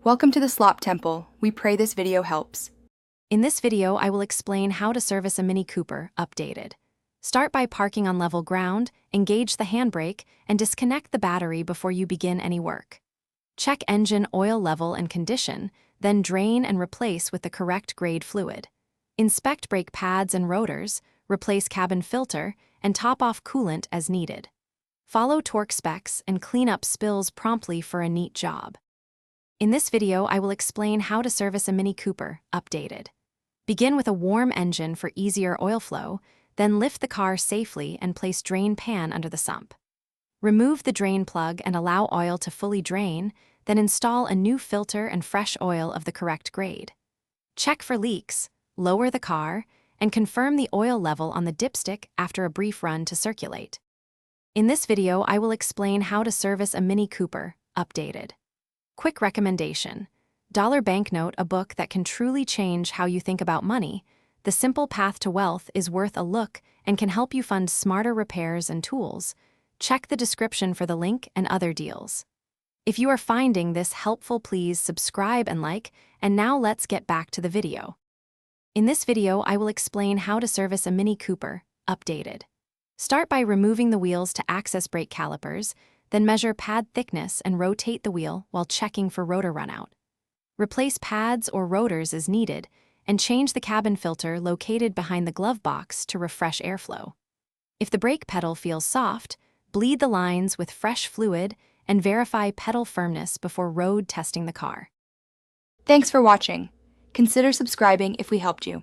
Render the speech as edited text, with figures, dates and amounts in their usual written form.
Welcome to the Slop Temple. We pray this video helps. In this video, I will explain how to service a Mini Cooper updated. Start by parking on level ground, engage the handbrake, and disconnect the battery before you begin any work. Check engine oil level and condition, then drain and replace with the correct grade fluid. Inspect brake pads and rotors, replace cabin filter, and top off coolant as needed. Follow torque specs and clean up spills promptly for a neat job. In this video, I will explain how to service a Mini Cooper updated. Begin with a warm engine for easier oil flow, then lift the car safely and place drain pan under the sump. Remove the drain plug and allow oil to fully drain, then install a new filter and fresh oil of the correct grade. Check for leaks, lower the car, and confirm the oil level on the dipstick after a brief run to circulate. In this video, I will explain how to service a Mini Cooper updated. Quick recommendation: Dollar Banknote, a book that can truly change how you think about money. The Simple Path to Wealth is worth a look and can help you fund smarter repairs and tools. Check the description for the link and other deals. If you are finding this helpful, please subscribe and like, and now let's get back to the video. In this video, I will explain how to service a Mini Cooper updated. Start by removing the wheels to access brake calipers, then measure pad thickness and rotate the wheel while checking for rotor runout. Replace pads or rotors as needed, and change the cabin filter located behind the glove box to refresh airflow. If the brake pedal feels soft, bleed the lines with fresh fluid and verify pedal firmness before road testing the car. Thanks for watching. Consider subscribing if we helped you.